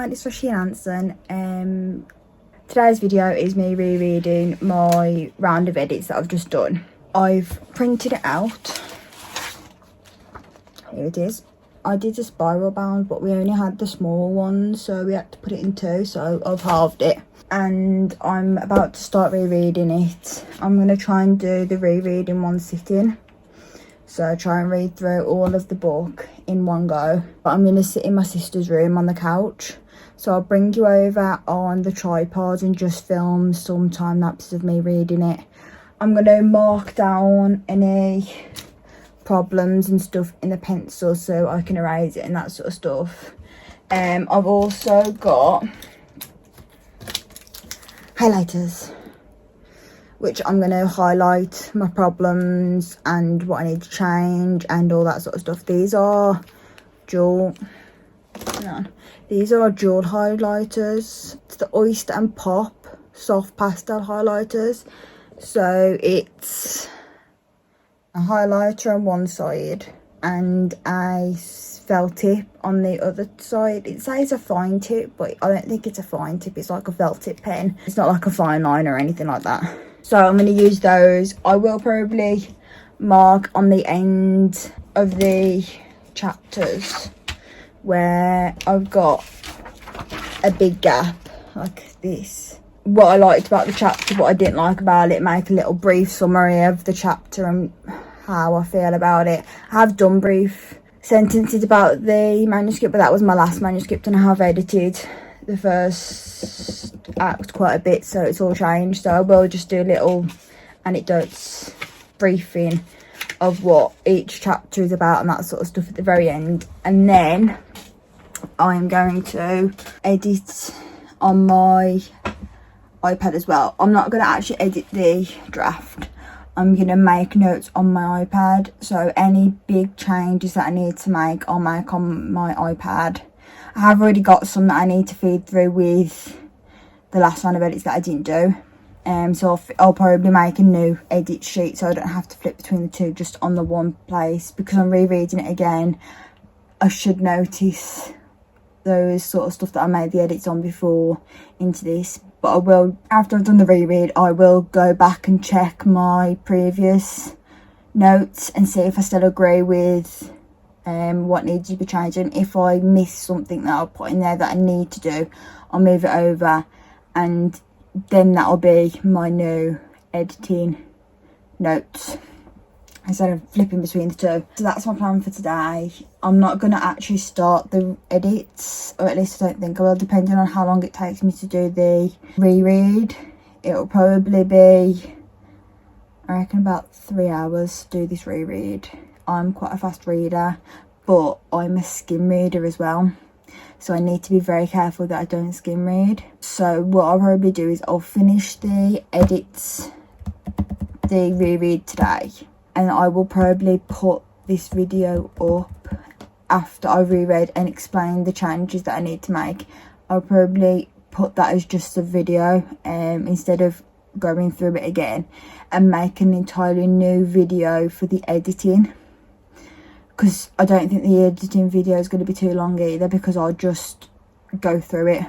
everyone, it's Roisin Anson. Today's video is me rereading my round of edits that I've just done. I've printed it out. Here it is. I did a spiral bound, but we only had the small one, so we had to put it in two, so I've halved it. And I'm about to start rereading it. I'm going to try and do the reread in one sitting. So try and read through all of the book in one go. But I'm going to sit in my sister's room on the couch. So I'll bring you over on the tripod and just film some time lapses of me reading it. I'm going to mark down any problems and stuff in the pencil so I can erase it and that sort of stuff. I've also got highlighters, which I'm going to highlight my problems and what I need to change and all that sort of stuff. These are dual highlighters. It's the Oyster and Pop soft pastel highlighters. So it's a highlighter on one side and a felt tip on the other side. It says a fine tip, but I don't think it's a fine tip. It's like a felt tip pen. It's not like a fine line or anything like that. So I'm going to use those. I will probably mark on the end of the chapters where I've got a big gap like this. What I liked about the chapter, what I didn't like about it, make a little brief summary of the chapter and how I feel about it. I have done brief sentences about the manuscript, but that was my last manuscript and I have edited the first act quite a bit, so it's all changed. So I will just do little anecdotes, briefing of what each chapter is about and that sort of stuff at the very end. And then I'm going to edit on my iPad as well. I'm not going to actually edit the draft. I'm going to make notes on my iPad, so any big changes that I need to make, I'll make on my iPad. I have already got some that I need to feed through with the last round of edits that I didn't do. So I'll probably make a new edit sheet so I don't have to flip between the two, just on the one place. Because I'm rereading it again, I should notice those sort of stuff that I made the edits on before into this. But I will, after I've done the reread, I will go back and check my previous notes and see if I still agree with what needs to be changed. And if I miss something that I'll put in there that I need to do, I'll move it over, and then that'll be my new editing notes instead of flipping between the two. So that's my plan for today. I'm not going to actually start the edits, or at least I don't think I will, depending on how long it takes me to do the reread. It'll probably be, I reckon, about 3 hours to do this reread. I'm quite a fast reader, but I'm a skim reader as well, so I need to be very careful that I don't skim read. So what I'll probably do is I'll finish the edits, the reread today, and I will probably put this video up after I reread and explain the changes that I need to make. I'll probably put that as just a video instead of going through it again, and make an entirely new video for the editing, because I don't think the editing video is going to be too long either, because I'll just go through it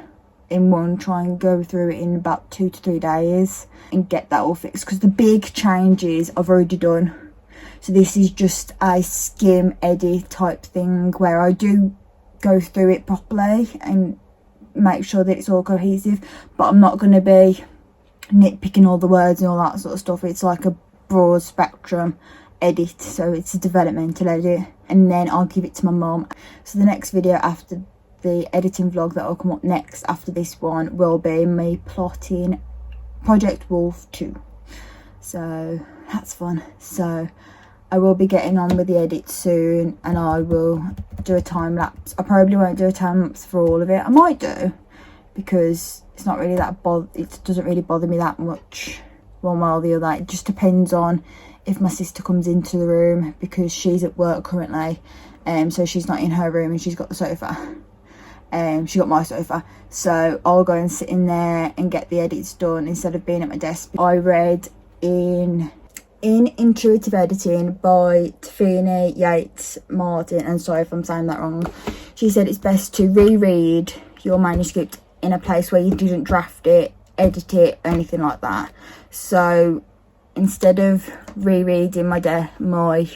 in one, try and go through it in about 2 to 3 days and get that all fixed, because the big changes I've already done. So this is just a skim edit type thing where I do go through it properly and make sure that it's all cohesive, but I'm not going to be nitpicking all the words and all that sort of stuff. It's like a broad spectrum edit, so it's a developmental edit, and then I'll give it to my mum. So the next video after the editing vlog that will come up next after this one will be me plotting Project Wolf 2. So that's fun. So I will be getting on with the edit soon, and I will do a time lapse. I probably won't do a time lapse for all of it. I might do, because it's not really that it doesn't really bother me that much one way or the other. It just depends on if my sister comes into the room, because she's at work currently, so she's not in her room and she's got the sofa. She got my sofa, so I'll go and sit in there and get the edits done instead of being at my desk. I read in Intuitive Editing by Tafini Yates Martin, and sorry if I'm saying that wrong, she said it's best to reread your manuscript in a place where you didn't draft it, edit it, anything like that. So instead of rereading my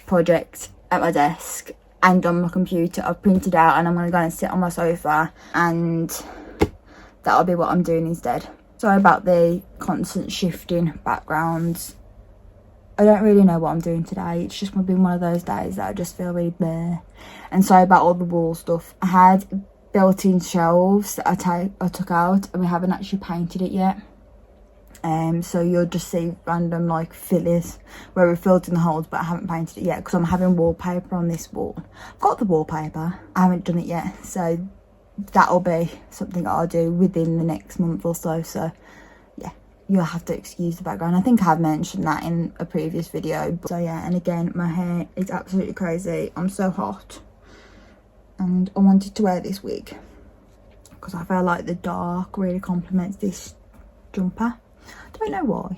project at my desk and on my computer, I've printed out and I'm going to go and sit on my sofa, and that'll be what I'm doing instead. Sorry about the constant shifting backgrounds. I don't really know what I'm doing today. It's just been one of those days that I just feel really bleh. And sorry about all the wall stuff. I had built-in shelves that I took out, and we haven't actually painted it yet. So you'll just see random like fillers where we filled in the holes, but I haven't painted it yet because I'm having wallpaper on this wall. I've got the wallpaper, I haven't done it yet, so that'll be something I'll do within the next month or so. So yeah, you'll have to excuse the background. I think I've mentioned that in a previous video. But, so yeah, and again, my hair is absolutely crazy. I'm so hot, and I wanted to wear this wig because I feel like the dark really complements this jumper. I don't know why,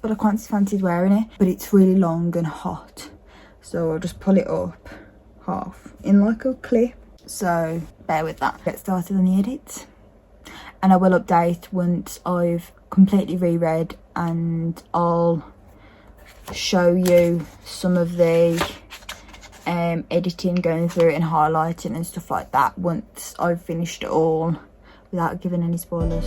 but I quite fancied wearing it. But it's really long and hot, so I'll just pull it up half in like a clip. So bear with that. Get started on the edits, and I will update once I've completely reread, and I'll show you some of the editing, going through it and highlighting and stuff like that once I've finished it all, without giving any spoilers.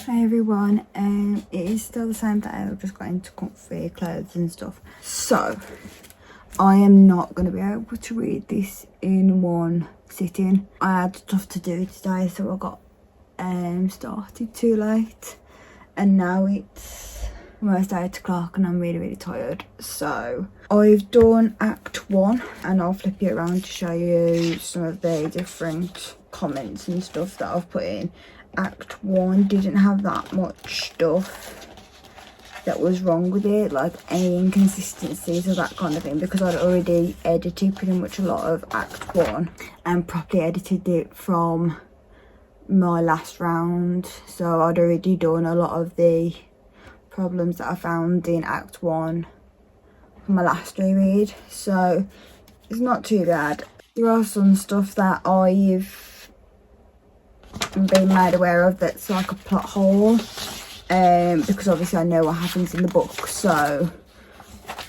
Hi everyone, it is still the same day. I've just got into comfy clothes and stuff, so I am not going to be able to read this in one sitting. I had stuff to do today, so I got started too late, and now it's almost 8 o'clock and I'm really tired. So I've done Act 1, and I'll flip it around to show you some of the different comments and stuff that I've put in. Act 1 didn't have that much stuff that was wrong with it, like any inconsistencies or that kind of thing, because I'd already edited pretty much a lot of Act 1 and properly edited it from my last round. So I'd already done a lot of the problems that I found in Act 1 for my last reread, so it's not too bad. There are some stuff that I've been made aware of that's like a plot hole, because obviously I know what happens in the book, so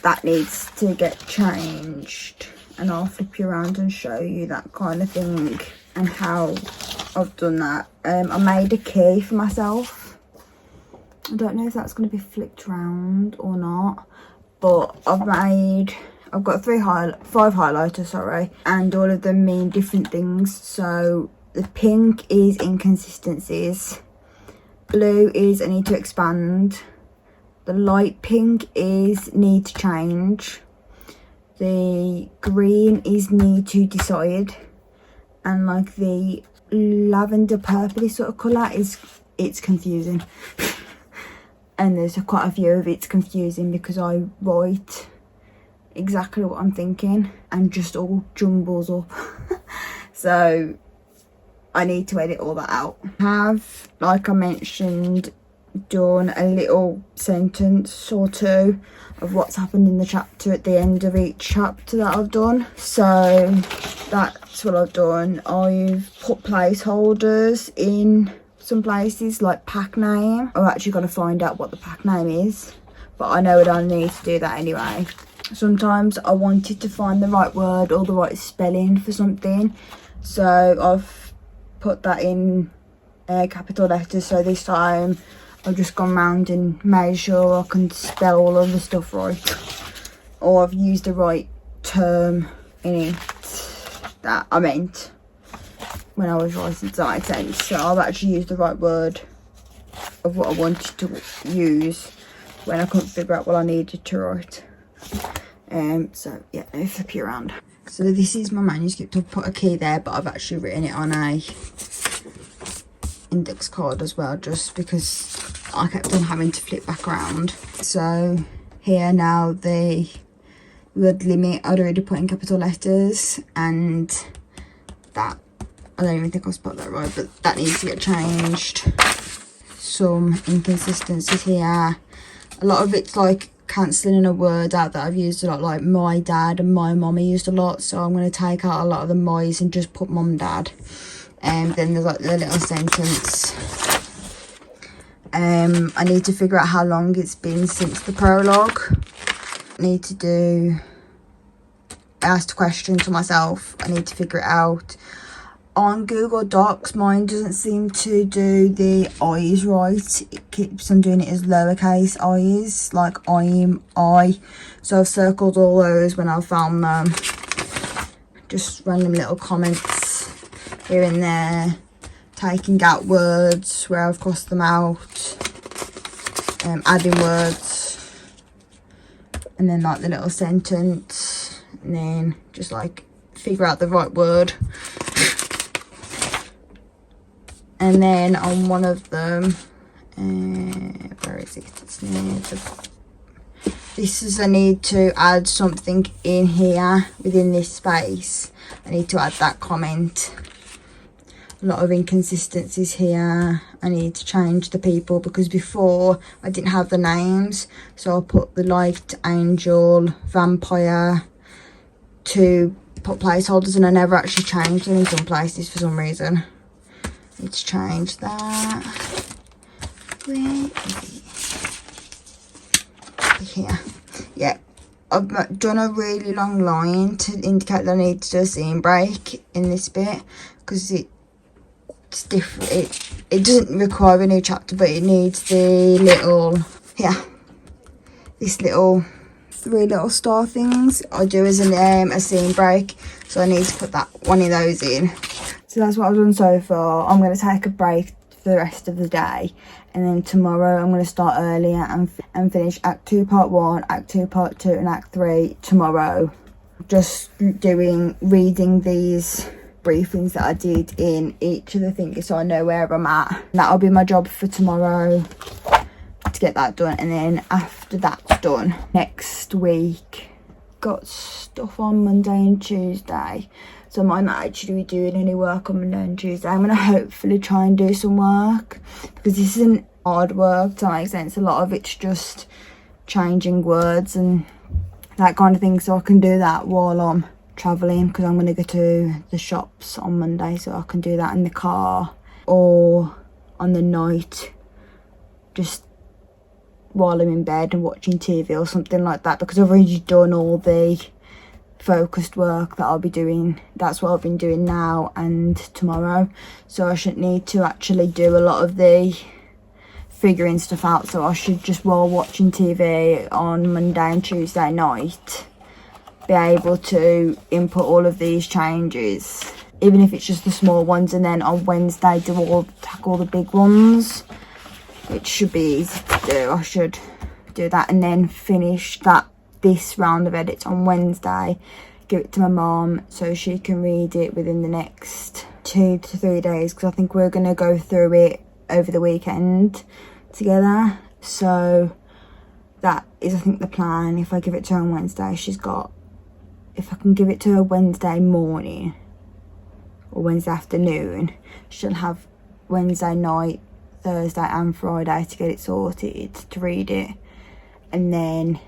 that needs to get changed, and I'll flip you around and show you that kind of thing and how I've done that. I made a key for myself. I don't know if that's going to be flipped around or not, but I've got 5 highlighters, sorry, and all of them mean different things. So the pink is inconsistencies, blue is I need to expand, the light pink is need to change, the green is need to decide, and like the lavender purpley sort of colour it's confusing. And there's quite a few of it's confusing because I write exactly what I'm thinking and just all jumbles up. So I need to edit all that out. I have, like I mentioned, done a little sentence or two of what's happened in the chapter at the end of each chapter that I've done. So that's what I've done. I've put placeholders in some places, like pack name. I've actually got to find out what the pack name is, but I know I don't need to do that anyway. Sometimes I wanted to find the right word or the right spelling for something, so I've put that in capital letters. So this time I've just gone round and made sure I can spell all of the stuff right, or I've used the right term in it that I meant when I was writing. Does that make sense? So I've actually used the right word of what I wanted to use when I couldn't figure out what I needed to write. So yeah, let me flip you around. So this is my manuscript. I've put a key there, but I've actually written it on a index card as well, just because I kept on having to flip back around. So here now the word limit I'd already put in capital letters, and that, I don't even think I spelled that right, but that needs to get changed. Some inconsistencies here. A lot of it's like cancelling a word out that I've used a lot, like my dad and my mum I used a lot, so I'm going to take out a lot of the my's and just put mum dad. And then there's like the little sentence. I need to figure out how long it's been since the prologue. I need to do, I asked a question to myself, I need to figure it out. On Google Docs, mine doesn't seem to do the I's right. It keeps on doing it as lowercase i's, like I'm, I. So I've circled all those when I've found them. Just random little comments here and there. Taking out words where I've crossed them out. Adding words. And then like the little sentence. And then just like figure out the right word. And then on one of them, where is it? It's near the, this is, I need to add something in here within this space. I need to add that comment. A lot of inconsistencies here. I need to change the people because before I didn't have the names. So I'll put the light, angel, vampire to put placeholders, and I never actually changed them in some places for some reason. Let's change that. Where is it? Here. Yeah. I've done a really long line to indicate that I need to do a scene break in this bit because it's different. It doesn't require a new chapter, but it needs the little, yeah, this little 3 little star things I do as a scene break. So I need to put that one of those in. So that's what I've done so far. I'm going to take a break for the rest of the day, and then tomorrow I'm going to start earlier and finish Act 2 Part 1, Act 2 Part 2 and Act 3 tomorrow. Just reading these briefings that I did in each of the things so I know where I'm at. That'll be my job for tomorrow to get that done, and then after that's done, next week got stuff on Monday and Tuesday. So I might not actually be doing any work on Monday and Tuesday. I'm going to hopefully try and do some work because this isn't hard work, to make sense. A lot of it's just changing words and that kind of thing. So I can do that while I'm travelling because I'm going to go to the shops on Monday. So I can do that in the car or on the night, just while I'm in bed and watching TV or something like that, because I've already done all the focused work that I'll be doing. That's what I've been doing now and tomorrow, so I shouldn't need to actually do a lot of the figuring stuff out. So I should just, while watching TV on Monday and Tuesday night, be able to input all of these changes, even if it's just the small ones, and then on Wednesday tackle the big ones, which should be easy to do. I should do that and then finish this round of edits on Wednesday, give it to my mom so she can read it within the next 2 to 3 days, because I think we're going to go through it over the weekend together. So that is, I think, the plan. If I give it to her on Wednesday, if I can give it to her Wednesday morning or Wednesday afternoon, she'll have Wednesday night, Thursday and Friday to get it sorted, to read it, and then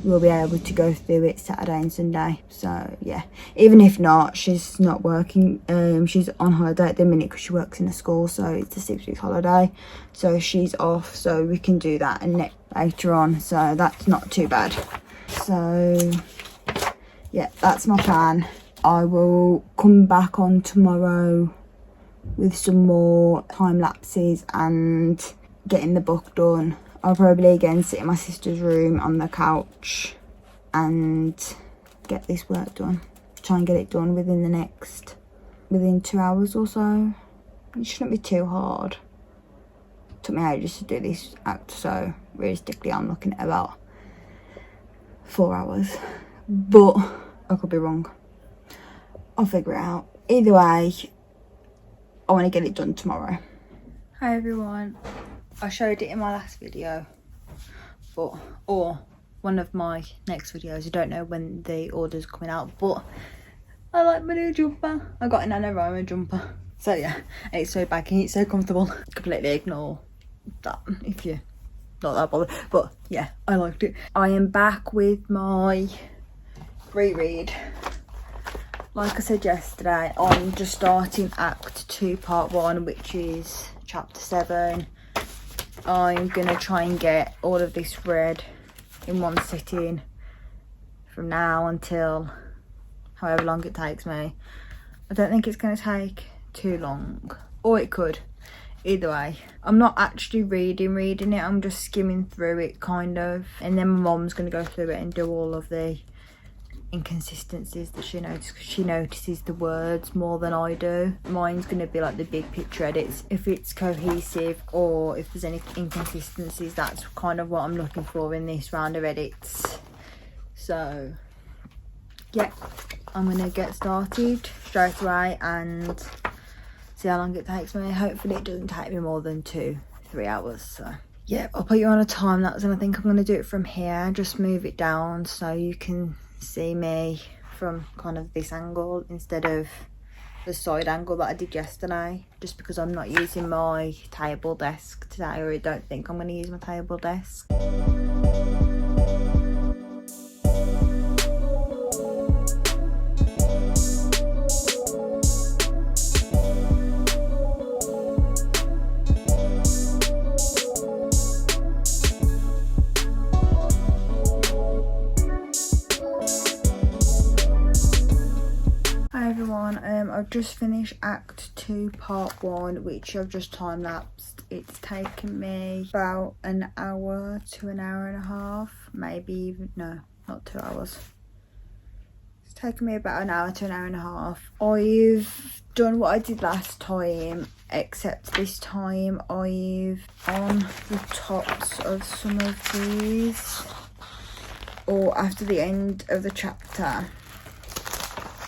we'll be able to go through it Saturday and Sunday. So yeah, even if not, she's not working, she's on holiday at the minute because she works in a school, so it's a 6-week holiday, so she's off, so we can do that and later on, so that's not too bad. So yeah, that's my plan. I will come back on tomorrow with some more time lapses and getting the book done. I'll probably again sit in my sister's room on the couch and get this work done. Try and get it done within 2 hours or so. It shouldn't be too hard. It took me ages to do this act, so realistically I'm looking at about 4 hours. But I could be wrong. I'll figure it out. Either way, I want to get it done tomorrow. Hi everyone. I showed it in my last video, or one of my next videos. I don't know when the order's coming out, but I like my new jumper. I got an NaNoWriMo jumper. So yeah, and it's so baggy, it's so comfortable. Completely ignore that if you're not that bothered. But yeah, I liked it. I am back with my reread. Like I said yesterday, I'm just starting Act 2 Part 1, which is Chapter 7. I'm gonna try and get all of this read in one sitting from now until however long it takes me. I don't think it's going to take too long, or it could. Either way, I'm not actually reading it, I'm just skimming through it kind of, and then my mom's going to go through it and do all of the inconsistencies that she notices, because she notices the words more than I do. Mine's going to be like the big picture edits, if it's cohesive or if there's any inconsistencies. That's kind of what I'm looking for in this round of edits. So yeah, I'm gonna get started straight away and see how long it takes me. Hopefully it doesn't take me more than 2-3 hours. So yeah, I'll put you on a time lapse, and I think I'm gonna do it from here. Just move it down so you can see me from kind of this angle instead of the side angle that I did yesterday, just because I'm not using my table desk today, or I don't think I'm gonna use my table desk. I've just finished Act 2 Part 1, which I've just time-lapsed. It's taken me about an hour to an hour and a half, maybe even, no, not 2 hours. It's taken me about an hour to an hour and a half. I've done what I did last time, except this time I've on the tops of some of these, or after the end of the chapter,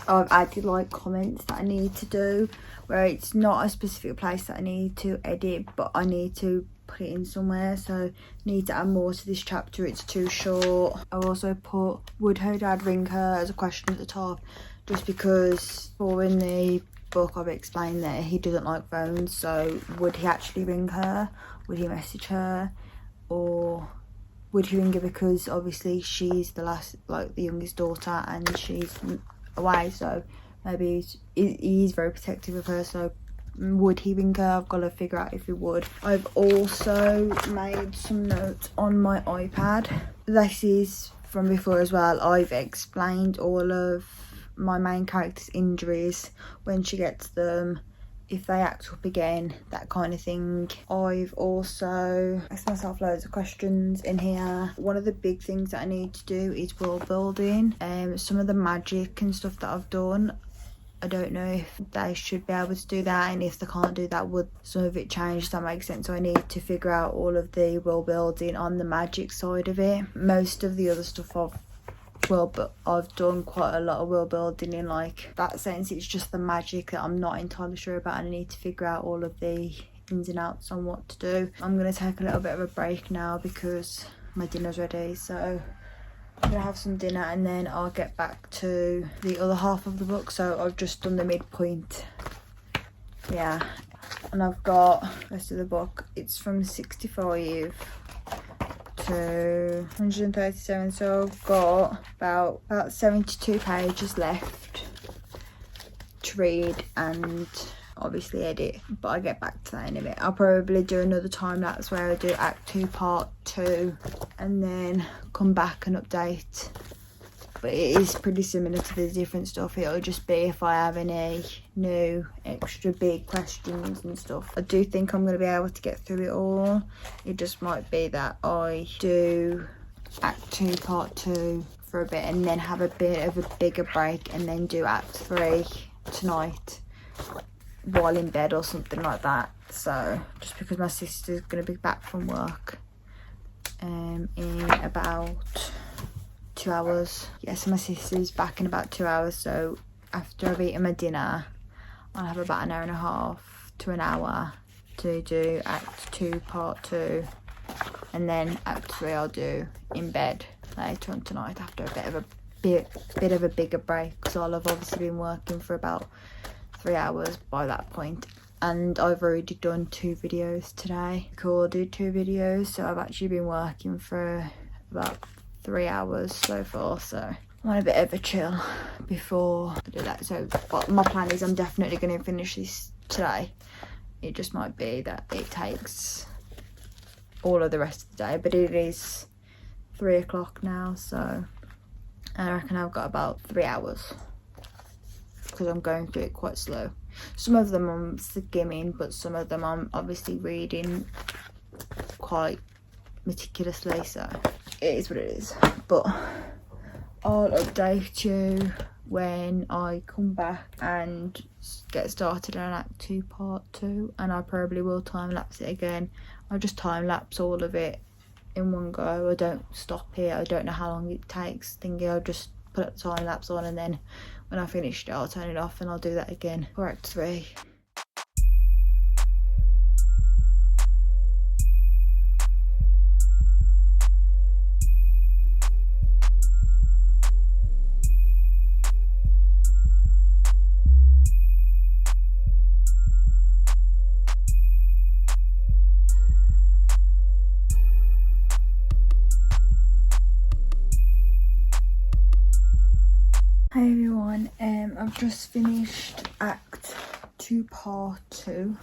I've added like comments that I need to do, where it's not a specific place that I need to edit, but I need to put it in somewhere. So I need to add more to this chapter, it's too short. I also put, would her dad ring her, as a question at the top, just because for in the book I've explained that he doesn't like phones. So would he actually ring her, would he message her, or would he ring her, because obviously she's the last, like the youngest daughter, and she's away, so maybe he's very protective of her. So would he ring her? I've got to figure out if he would. I've also made some notes on my iPad. This is from before as well. I've explained all of my main character's injuries, when she gets them, if they act up again, that kind of thing. I've also asked myself loads of questions in here. One of the big things that I need to do is world building. Some of the magic and stuff that I've done, I don't know if they should be able to do that, and if they can't do that, would some of it change? Does that make sense? So I need to figure out all of the world building on the magic side of it. Most of the other stuff I've done quite a lot of world building in like that sense. It's just the magic that I'm not entirely sure about, and I need to figure out all of the ins and outs on what to do. I'm going to take a little bit of a break now because my dinner's ready, so I'm going to have some dinner and then I'll get back to the other half of the book. So I've just done the midpoint, yeah, and I've got the rest of the book. It's from 65 to 137, so I've got about 72 pages left to read and obviously edit, but I'll get back to that in a bit. I'll probably do another time lapse where I do Act 2 Part 2 and then come back and update, but it is pretty similar to the different stuff. It'll just be if I have any new extra big questions and stuff. I do think I'm going to be able to get through it all. It just might be that I do Act 2 Part 2 for a bit and then have a bit of a bigger break and then do Act 3 tonight while in bed or something like that. So just because my sister's going to be back from work in about 2 hours. Yes, my sister's back in about 2 hours, so after I've eaten my dinner I'll have about an hour and a half to an hour to do Act 2 Part 2, and then Act 3 I'll do in bed. later on tonight after a bit of a bigger break, because I'll have obviously been working for about 3 hours by that point. And I've already done 2 videos today, recorded 2 videos, so I've actually been working for about 3 hours so far, so I want a bit of a chill before I do that. So but my plan is I'm definitely going to finish this today. It just might be that it takes all of the rest of the day, but it is 3 o'clock now, so I reckon I've got about 3 hours, because I'm going through it quite slow. Some of them I'm skimming, but some of them I'm obviously reading quite meticulously, so it is what it is. But I'll update you when I come back and get started on Act 2 Part 2, and I probably will time lapse it again. I'll just time lapse all of it in one go. I don't stop here. I don't know how long it takes thinking. I'll just put the time lapse on, and then when I finished it I'll turn it off and I'll do that again for Act 3. Hi everyone, I've just finished Act 2 Part 2.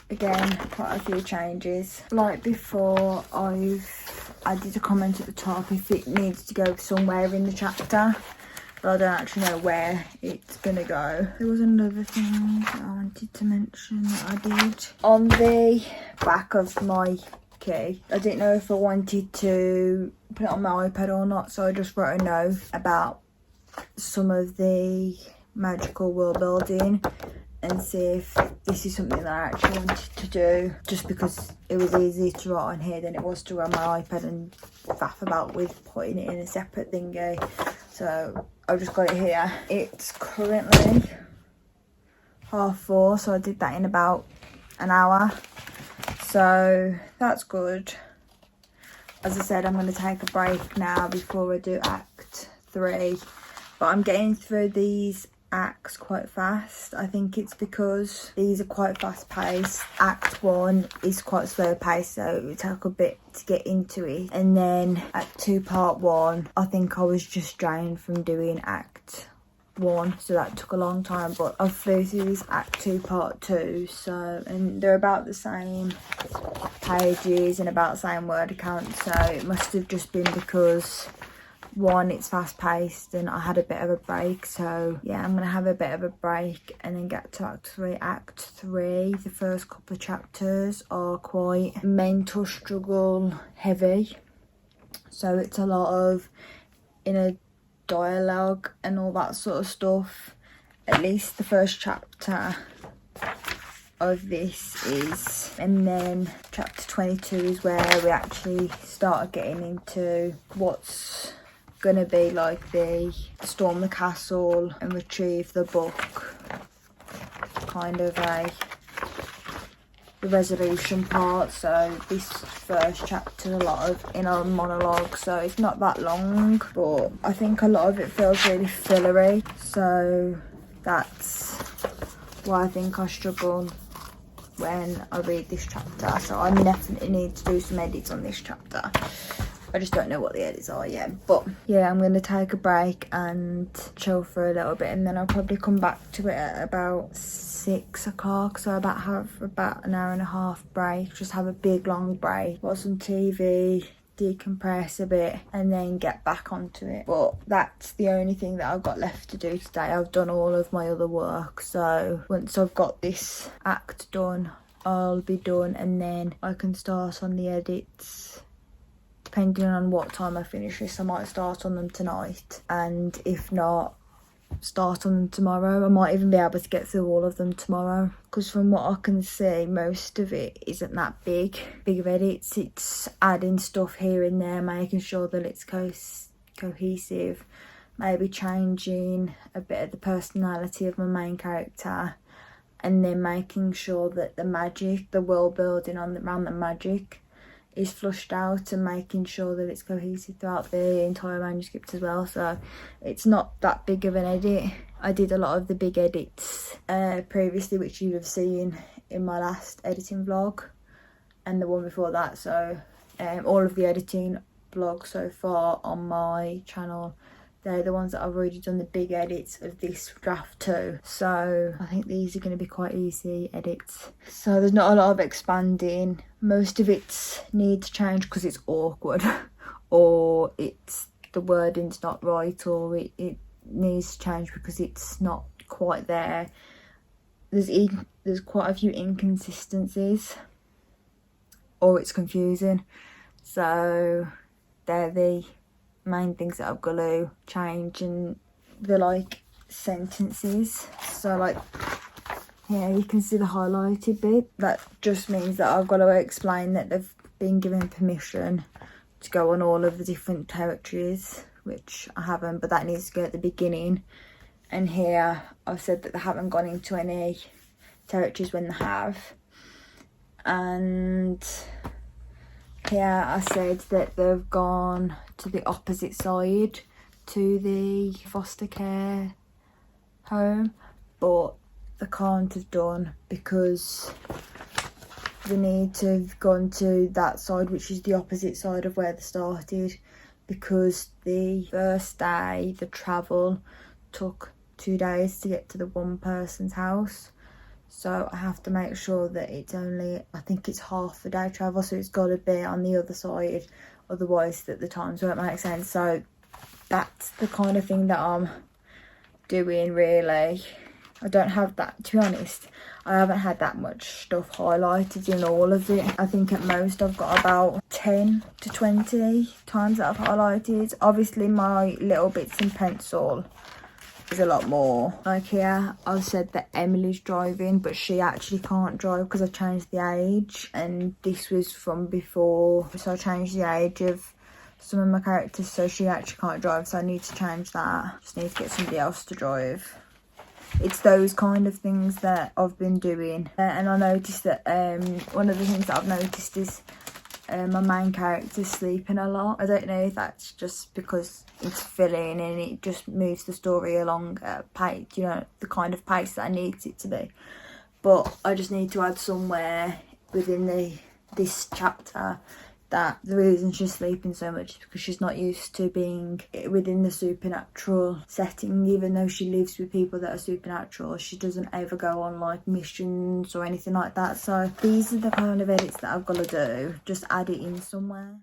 Again, quite a few changes. Like before, I've added a comment at the top if it needs to go somewhere in the chapter, but I don't actually know where it's gonna go. There was another thing that I wanted to mention that I did. On the back of my key, I didn't know if I wanted to put it on my iPad or not, so I just wrote a note about some of the magical world building and see if this is something that I actually wanted to do, just because it was easier to write on here than it was to run my iPad and faff about with putting it in a separate thingy. So I've just got it here. It's currently 4:30, so I did that in about an hour, so that's good. As I said, I'm going to take a break now before I do Act 3. But I'm getting through these acts quite fast. I think it's because these are quite fast paced. Act 1 is quite slow paced, so it would take a bit to get into it. And then Act 2 Part 1, I think I was just drained from doing Act 1, so that took a long time. But I've flew through this Act 2 Part 2, so, and they're about the same pages and about the same word count, so it must have just been because 1, it's fast paced and I had a bit of a break. So yeah, I'm gonna have a bit of a break and then get to Act 3. Act 3, the first couple of chapters are quite mental struggle heavy, so it's a lot of inner dialogue and all that sort of stuff. At least the first chapter of this is, and then chapter 22 is where we actually start getting into what's gonna be like the storm the castle and retrieve the book, kind of the resolution part. So this first chapter is a lot of inner monologue, so it's not that long, but I think a lot of it feels really fillery, so that's why I think I struggle when I read this chapter. So I definitely need to do some edits on this chapter. I just don't know what the edits are yet. But yeah, I'm going to take a break and chill for a little bit, and then I'll probably come back to it at about 6 o'clock. So have about an hour and a half break. Just have a big long break, watch some TV, decompress a bit, and then get back onto it. But that's the only thing that I've got left to do today. I've done all of my other work, so once I've got this act done, I'll be done, and then I can start on the edits. Depending on what time I finish this, I might start on them tonight, and if not, start on them tomorrow. I might even be able to get through all of them tomorrow, because from what I can see, most of it isn't that big of edits. It's adding stuff here and there, making sure that it's cohesive, maybe changing a bit of the personality of my main character, and then making sure that the magic, the world building around the magic is flushed out and making sure that it's cohesive throughout the entire manuscript as well. So it's not that big of an edit. I did a lot of the big edits previously, which you have seen in my last editing vlog and the one before that. So all of the editing vlogs so far on my channel, they're the ones that I've already done the big edits of this draft too. So I think these are going to be quite easy edits. So there's not a lot of expanding. Most of it needs to change because it's awkward or it's the wording's not right, or it needs to change because it's not quite there. There's quite a few inconsistencies, or it's confusing. So they're the main things that I've got to change, and the like sentences. So like here you can see the highlighted bit. That just means that I've got to explain that they've been given permission to go on all of the different territories, which I haven't, but that needs to go at the beginning. And here I've said that they haven't gone into any territories when they have. And here I said that they've gone to the opposite side to the foster care home, but they can't have done because they need to have gone to that side, which is the opposite side of where they started, because the first day the travel took 2 days to get to the one person's house. So I have to make sure that it's only, I think it's half a day travel, so it's got to be on the other side, otherwise that the times won't make sense. So that's the kind of thing that I'm doing really. I don't have that, to be honest, I haven't had that much stuff highlighted in all of it. I think at most I've got about 10 to 20 times that I've highlighted. Obviously my little bits in pencil is a lot more. Like here I've said that Emily's driving, but she actually can't drive because I've changed the age, and this was from before, so I changed the age of some of my characters, so she actually can't drive, so I need to change that. Just need to get somebody else to drive. It's those kind of things that I've been doing. And I noticed that one of the things that I've noticed is my main character's sleeping a lot. I don't know if that's just because it's filling and it just moves the story along at pace, you know, the kind of pace that I need it to be. But I just need to add somewhere within this chapter that the reason she's sleeping so much is because she's not used to being within the supernatural setting. Even though she lives with people that are supernatural, she doesn't ever go on like missions or anything like that. So these are the kind of edits that I've got to do, just add it in somewhere.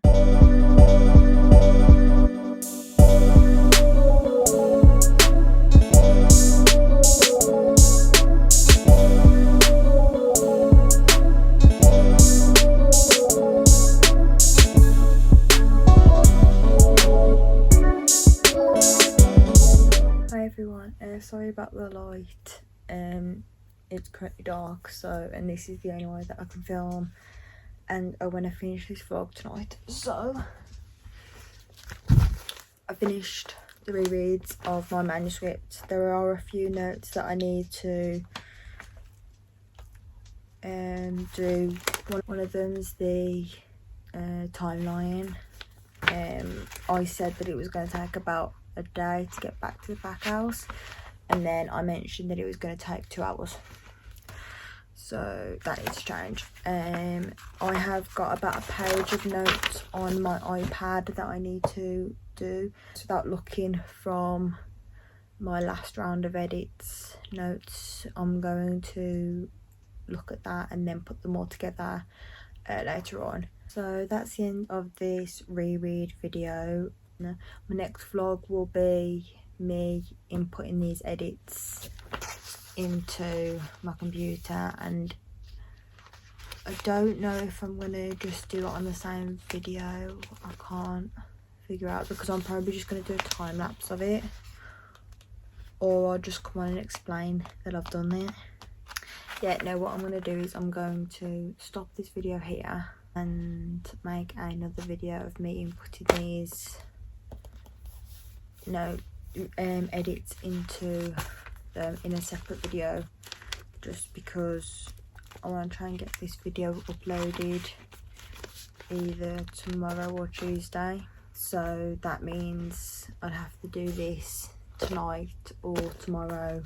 Sorry about the light, it's currently dark, so, and this is the only way that I can film and I want to finish this vlog tonight. So I finished the rereads of my manuscript. There are a few notes that I need to do. One of them's the timeline. I said that it was going to take about a day to get back to the back house, and then I mentioned that it was going to take 2 hours, so that needs to change. I have got about a page of notes on my iPad that I need to do. So without looking from my last round of edits notes, I'm going to look at that and then put them all together later on. So that's the end of this reread video. My next vlog will be me inputting these edits into my computer, and I don't know if I'm gonna just do it on the same video. I can't figure out, because I'm probably just gonna do a time lapse of it, or I'll just come on and explain that I've done it. Yeah, no, what I'm gonna do is I'm going to stop this video here and make another video of me inputting these edits into them in a separate video, just because I want to try and get this video uploaded either tomorrow or Tuesday, so that means I'd have to do this tonight or tomorrow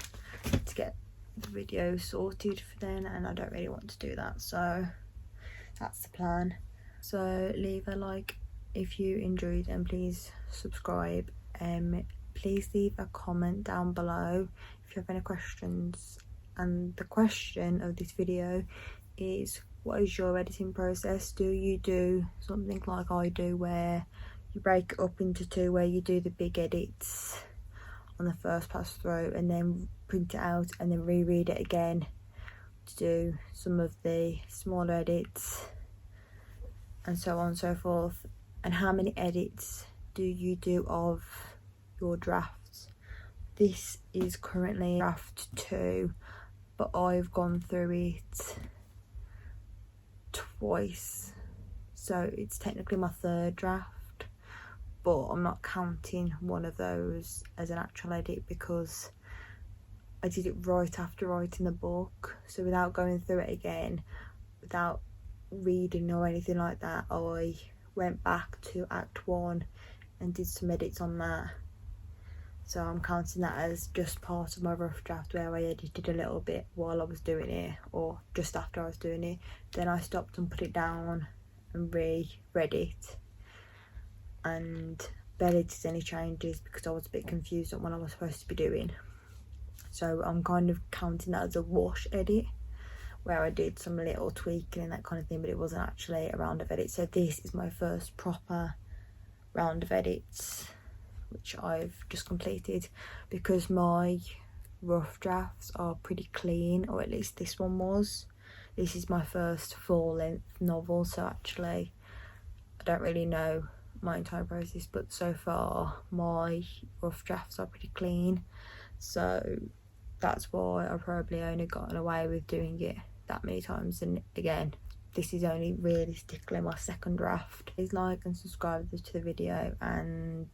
to get the video sorted for then, and I don't really want to do that, so that's the plan. So leave a like if you enjoyed, and please subscribe. Please leave a comment down below if you have any questions. And the question of this video is, what is your editing process? Do you do something like I do, where you break it up into two, where you do the big edits on the first pass through and then print it out and then reread it again to do some of the smaller edits, and so on and so forth? And how many edits do you do of your drafts? This is currently draft 2, but I've gone through it twice, so it's technically my 3rd draft, but I'm not counting one of those as an actual edit because I did it right after writing the book. So without going through it again, without reading or anything like that, I went back to Act 1 and did some edits on that. So I'm counting that as just part of my rough draft, where I edited a little bit while I was doing it, or just after I was doing it. Then I stopped and put it down and reread it, and barely did any changes because I was a bit confused on what I was supposed to be doing. So I'm kind of counting that as a wash edit, where I did some little tweaking and that kind of thing, but it wasn't actually a round of edits. So this is my first proper round of edits, which I've just completed, because my rough drafts are pretty clean, or at least this one was. This is my first full-length novel, so actually I don't really know my entire process, but so far my rough drafts are pretty clean, so that's why I've probably only gotten away with doing it that many times. And again, this is only realistically my 2nd draft. Please like and subscribe to the video, and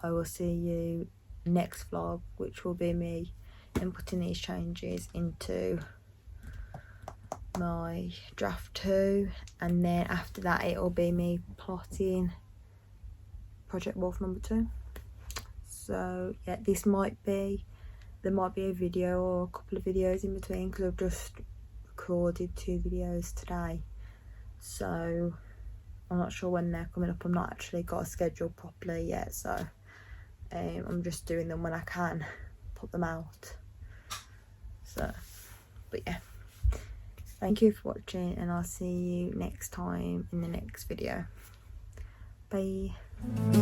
I will see you next vlog, which will be me inputting these changes into my draft 2, and then after that it will be me plotting Project Wolf number 2. So yeah, there might be a video or a couple of videos in between, because I've just recorded 2 videos today, so I'm not sure when they're coming up. I'm not actually got a schedule properly yet, so I'm just doing them when I can put them out. So, but yeah, thank you for watching, and I'll see you next time in the next video. Bye.